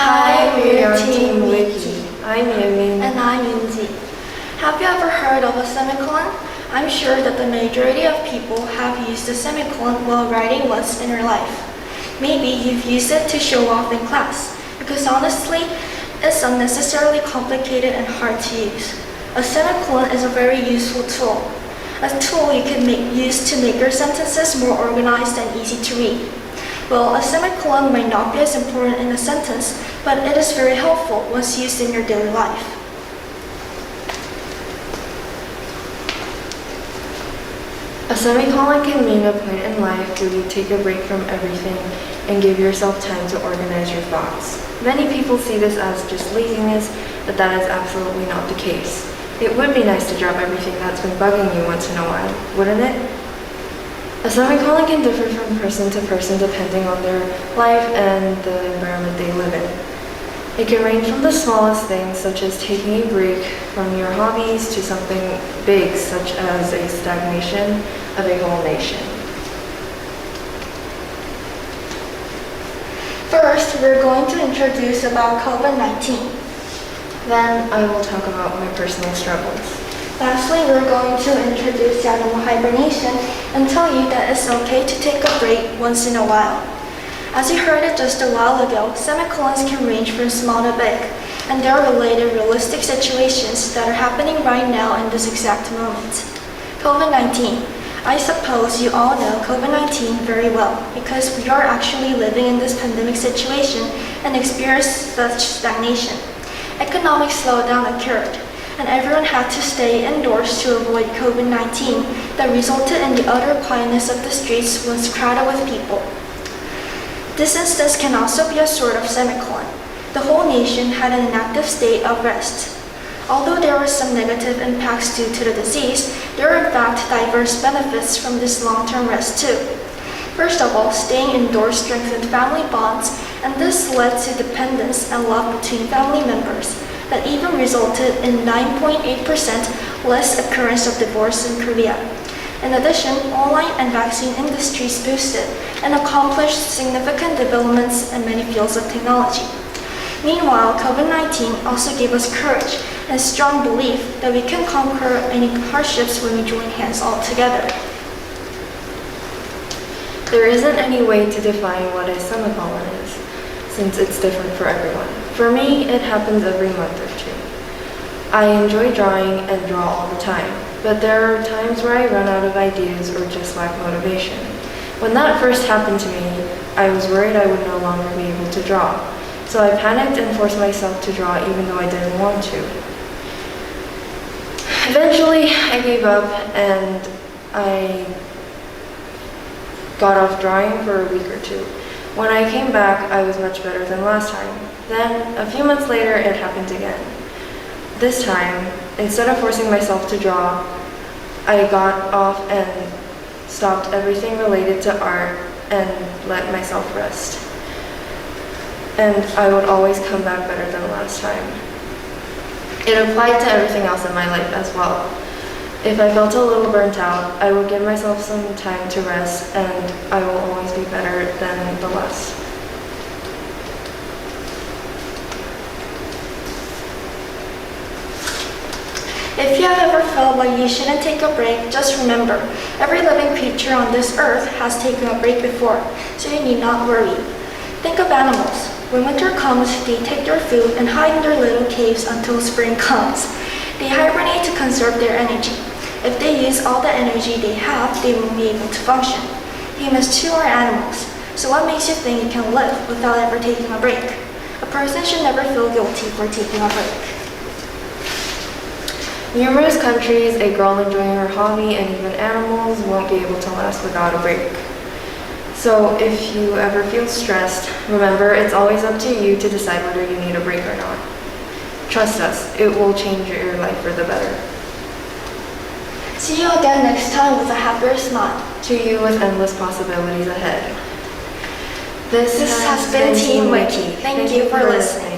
Hi, we're Team Wicky. I'm Yumi. And I'm Yunji. Have you ever heard of a semicolon? I'm sure that the majority of people have used a semicolon while writing once in their life. Maybe you've used it to show off in class, because honestly, it's unnecessarily complicated and hard to use. A semicolon is a very useful tool. A tool you can use to make your sentences more organized and easy to read. Well, a semicolon might not be as important in a sentence, but it is very helpful once used in your daily life. A semicolon can mean a point in life where you take a break from everything and give yourself time to organize your thoughts. Many people see this as just laziness, but that is absolutely not the case. It would be nice to drop everything that's been bugging you once in a while, wouldn't it? A semicolon can differ from person to person depending on their life and the environment they live in. It can range from the smallest things, such as taking a break from your hobbies, to something big, such as a stagnation of a whole nation. First, we're going to introduce about COVID-19. Then I will talk about my personal struggles. Lastly, we're going to introduce animal hibernation and tell you that it's okay to take a break once in a while. As you heard it just a while ago, semicolons can range from small to big, and they are related realistic situations that are happening right now in this exact moment. COVID-19. I suppose you all know COVID-19 very well, because we are actually living in this pandemic situation and experience such stagnation. Economic slowdown occurred, and everyone had to stay indoors to avoid COVID-19 that resulted in the utter quietness of the streets once crowded with people. This instance can also be a sort of semicolon. The whole nation had an inactive state of rest. Although there were some negative impacts due to the disease, there are in fact diverse benefits from this long-term rest too. First of all, staying indoors strengthened family bonds, and this led to dependence and love between family members that even resulted in 9.8% less occurrence of divorce in Korea. In addition, online and vaccine industries boosted and accomplished significant developments in many fields of technology. Meanwhile, COVID-19 also gave us courage and strong belief that we can conquer any hardships when we join hands all together. There isn't any way to define what a semicolon is, since it's different for everyone. For me, it happens every month or two. I enjoy drawing and draw all the time, but there are times where I run out of ideas or just lack motivation. When that first happened to me, I was worried I would no longer be able to draw, so I panicked and forced myself to draw even though I didn't want to. Eventually, I gave up and I got off drawing for a week or two. When I came back, I was much better than last time. Then, a few months later, it happened again. This time, instead of forcing myself to draw, I got off and stopped everything related to art and let myself rest. And I would always come back better than last time. It applied to everything else in my life as well. If I felt a little burnt out, I would give myself some time to rest, and I will always be better than the last. If you have ever felt like you shouldn't take a break, just remember, every living creature on this earth has taken a break before, so you need not worry. Think of animals. When winter comes, they take their food and hide in their little caves until spring comes. They hibernate to conserve their energy. If they use all the energy they have, they won't be able to function. Humans too are animals, so what makes you think you can live without ever taking a break? A person should never feel guilty for taking a break. Numerous countries, a girl enjoying her hobby, and even animals won't be able to last without a break. So if you ever feel stressed, remember it's always up to you to decide whether you need a break or not. Trust us, it will change your life for the better. See you again next time with a happier smile. To you with endless possibilities ahead. This has been Team Wicky. Thank you for listening.